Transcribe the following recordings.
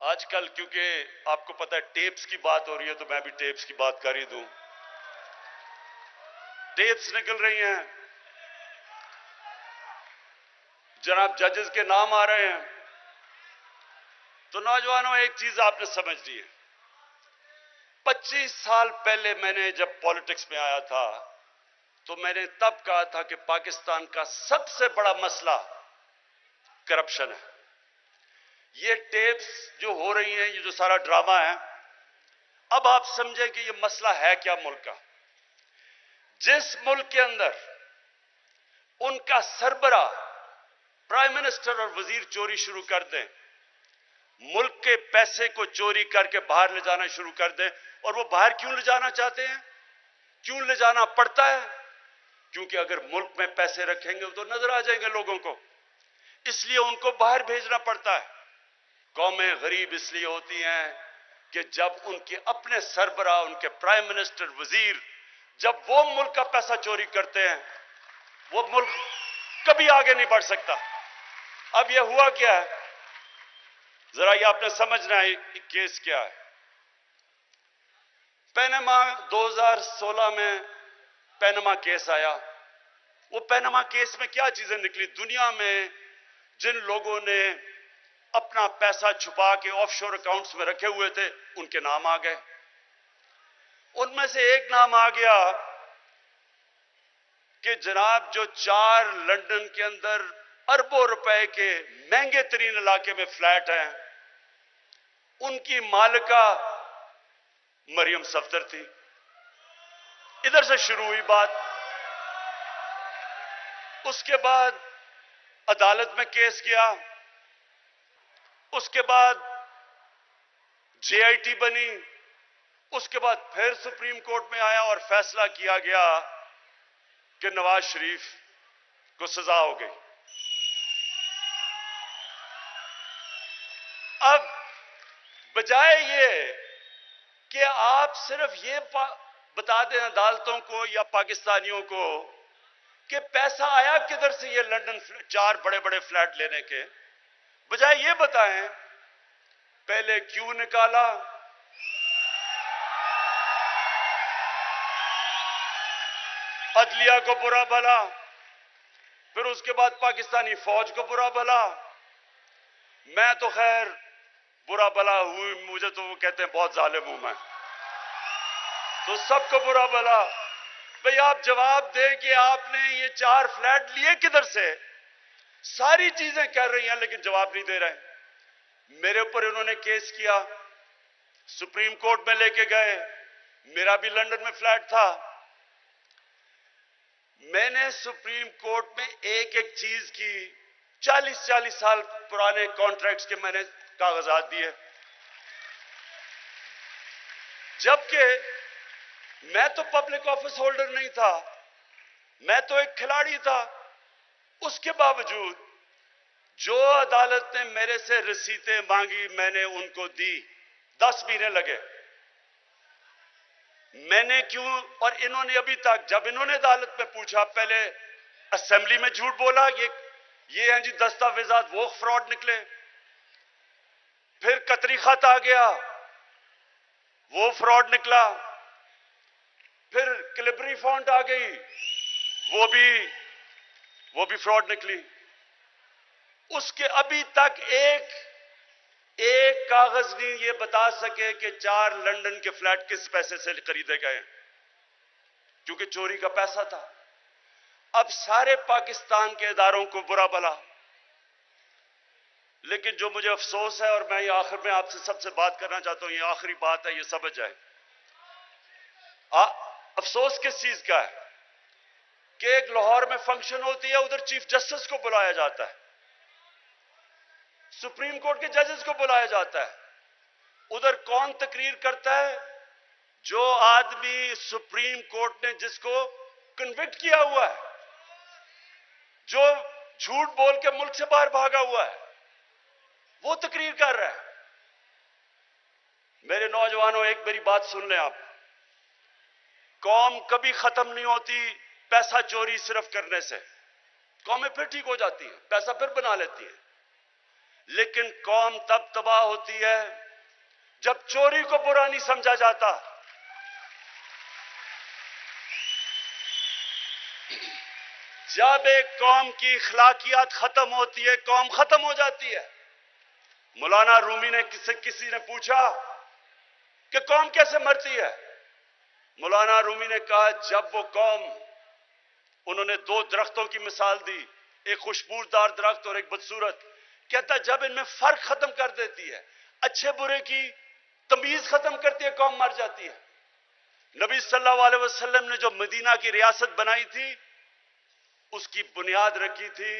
आजकल क्योंकि आपको पता है टेप्स की बात हो रही है तो मैं भी टेप्स की बात कर ही दूं। टेप्स निकल रही हैं, जनाब जजेस के नाम आ रहे हैं। तो नौजवानों, एक चीज आपने समझ ली है, 25 साल पहले मैंने जब पॉलिटिक्स में आया था तो मैंने तब कहा था कि पाकिस्तान का सबसे बड़ा मसला करप्शन है। ये टेप्स जो हो रही हैं, ये जो सारा ड्रामा है, अब आप समझें कि ये मसला है क्या मुल्क का। जिस मुल्क के अंदर उनका सरबरा, प्राइम मिनिस्टर और वजीर चोरी शुरू कर दें, मुल्क के पैसे को चोरी करके बाहर ले जाना शुरू कर दें, और वो बाहर क्यों ले जाना चाहते हैं, क्यों ले जाना पड़ता है? क्योंकि अगर मुल्क में पैसे रखेंगे तो नजर आ जाएंगे लोगों को, इसलिए उनको बाहर भेजना पड़ता है। कौमें गरीब इसलिए होती हैं कि जब उनके अपने सरबरा, उनके प्राइम मिनिस्टर, वजीर, जब वो मुल्क का पैसा चोरी करते हैं, वो मुल्क कभी आगे नहीं बढ़ सकता। अब ये हुआ क्या है, जरा ये आपने समझना है केस क्या है। पैनामा 2016 में पैनामा केस आया। वो पैनामा केस में क्या चीजें निकली? दुनिया में जिन लोगों ने अपना पैसा छुपा के ऑफशोर अकाउंट्स में रखे हुए थे, उनके नाम आ गए। उनमें से एक नाम आ गया कि जनाब जो 4 लंदन के अंदर अरबों रुपए के महंगे तरीन इलाके में फ्लैट हैं, उनकी मालिका मरियम सफदर थी। इधर से शुरू हुई बात। उसके बाद अदालत में केस गया, उसके बाद जेआईटी बनी, उसके बाद फिर सुप्रीम कोर्ट में आया और फैसला किया गया कि नवाज शरीफ को सजा हो गई। अब बजाय ये कि आप सिर्फ ये बता दें अदालतों को या पाकिस्तानियों को कि पैसा आया किधर से ये लंदन 4 बड़े बड़े फ्लैट लेने के, बजाय ये बताएं पहले क्यों निकाला, अदलिया को बुरा भला, फिर उसके बाद पाकिस्तानी फौज को बुरा भला। मैं तो खैर बुरा भला हुई, मुझे तो वो कहते हैं बहुत जालिम हूं मैं, तो सबको बुरा भला। भाई आप जवाब दें कि आपने ये 4 फ्लैट लिए किधर से। सारी चीजें कर रही हैं लेकिन जवाब नहीं दे रहे। मेरे ऊपर इन्होंने केस किया, सुप्रीम कोर्ट में लेके गए। मेरा भी लंदन में फ्लैट था। मैंने सुप्रीम कोर्ट में एक एक चीज की 40-40 साल पुराने कॉन्ट्रैक्ट्स के मैंने कागजात दिए, जबकि मैं तो पब्लिक ऑफिस होल्डर नहीं था, मैं तो एक खिलाड़ी था। उसके बावजूद जो अदालत ने मेरे से रसीदें मांगी मैंने उनको दी। 10 महीने लगे। मैंने क्यों? और इन्होंने अभी तक, जब इन्होंने अदालत में पूछा, पहले असेंबली में झूठ बोला, ये हैं जी दस्तावेजात, वो फ्रॉड निकले। फिर कतरी खत आ गया, वो फ्रॉड निकला। फिर क्लिबरी फॉन्ट आ गई, वो भी फ्रॉड निकली। उसके अभी तक एक कागज नहीं ये बता सके कि 4 लंदन के फ्लैट किस पैसे से खरीदे गए, क्योंकि चोरी का पैसा था। अब सारे पाकिस्तान के इदारों को बुरा भला। लेकिन जो मुझे अफसोस है, और मैं ये आखिर में आपसे सबसे बात करना चाहता हूं, ये आखिरी बात है, ये समझ जाए। अफसोस किस चीज का है कि एक लाहौर में फंक्शन होती है, उधर चीफ जस्टिस को बुलाया जाता है, सुप्रीम कोर्ट के जजेस को बुलाया जाता है। उधर कौन तकरीर करता है? जो आदमी सुप्रीम कोर्ट ने जिसको कन्विक्ट किया हुआ है, जो झूठ बोल के मुल्क से बाहर भागा हुआ है, वो तकरीर कर रहा है। मेरे नौजवानों, एक मेरी बात सुन लें आप। कौम कभी खत्म नहीं होती पैसा चोरी सिर्फ करने से। कौमें फिर ठीक हो जाती है, पैसा फिर बना लेती है। लेकिन कौम तब तबाह होती है जब चोरी को बुरा नहीं समझा जाता। जब एक कौम की अखलाकियात खत्म होती है, कौम खत्म हो जाती है। मौलाना रूमी ने किसी ने पूछा कि कौम कैसे मरती है। मौलाना रूमी ने कहा, जब वो कौम, उन्होंने दो दरख्तों की मिसाल दी, एक खुशबूदार दरख्त और एक बदसूरत। कहता जब इनमें फर्क खत्म कर देती है, अच्छे बुरे की तमीज खत्म करती है, कौम मर जाती है। नबी सल्लल्लाहु अलैहि वसल्लम ने जो मदीना की रियासत बनाई थी, उसकी बुनियाद रखी थी,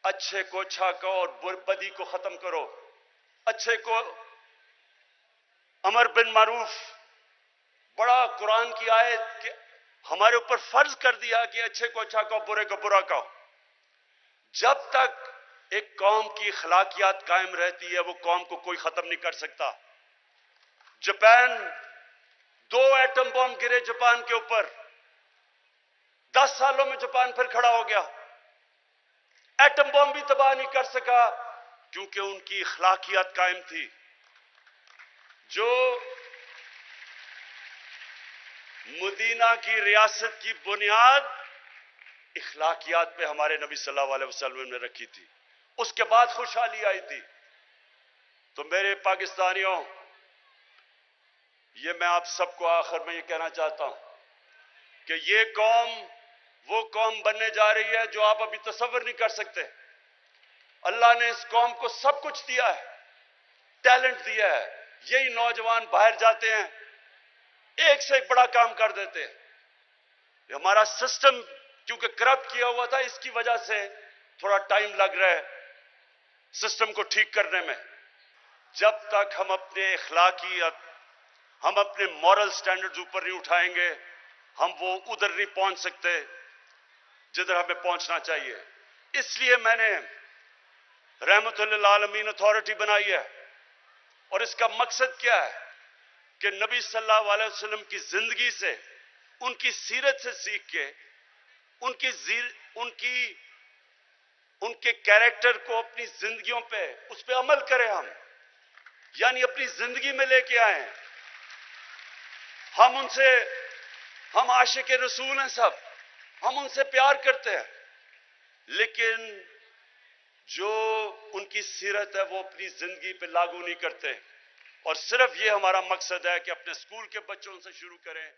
अच्छे को अच्छा कहो और बदी को खत्म करो। अच्छे को अमर बिन मारूफ, बड़ा कुरान की आयत कि हमारे ऊपर फर्ज कर दिया कि अच्छे को अच्छा कहो, बुरे को बुरा कहो। जब तक एक कौम की अखलाकियात कायम रहती है, वो कौम को कोई खत्म नहीं कर सकता। जापान, 2 एटम बम गिरे जापान के ऊपर, 10 सालों में जापान फिर खड़ा हो गया। एटम बम भी तबाह नहीं कर सका, क्योंकि उनकी अखलाकियात कायम थी। जो मदीना की रियासत की बुनियाद अखलाकियात पे हमारे नबी सल्लल्लाहु अलैहि वसल्लम ने रखी थी, उसके बाद खुशहाली आई थी। तो मेरे पाकिस्तानियों, ये मैं आप सबको आखिर में ये कहना चाहता हूं कि ये कौम वो कौम बनने जा रही है जो आप अभी तसव्वुर नहीं कर सकते। अल्लाह ने इस कौम को सब कुछ दिया है, टैलेंट दिया है। यही नौजवान बाहर जाते हैं, एक से एक बड़ा काम कर देते हैं। हमारा सिस्टम क्योंकि करप्ट किया हुआ था, इसकी वजह से थोड़ा टाइम लग रहा है सिस्टम को ठीक करने में। जब तक हम अपने अखलाकियत, हम अपने मॉरल स्टैंडर्ड्स ऊपर नहीं उठाएंगे, हम वो उधर नहीं पहुंच सकते जिधर हमें पहुंचना चाहिए। इसलिए मैंने रहमतुल्लिल आलमीन अथॉरिटी बनाई है। और इसका मकसद क्या है कि नबी सल्लल्लाहु अलैहि वसल्लम की जिंदगी से, उनकी सीरत से सीख के, उनके कैरेक्टर को अपनी जिंदगियों पे, उस पे अमल करें हम, यानी अपनी जिंदगी में लेके आए। हम आशिक रसूल हैं सब, हम उनसे प्यार करते हैं, लेकिन जो उनकी सीरत है वो अपनी जिंदगी पे लागू नहीं करते। और सिर्फ ये हमारा मकसद है कि अपने स्कूल के बच्चों से शुरू करें।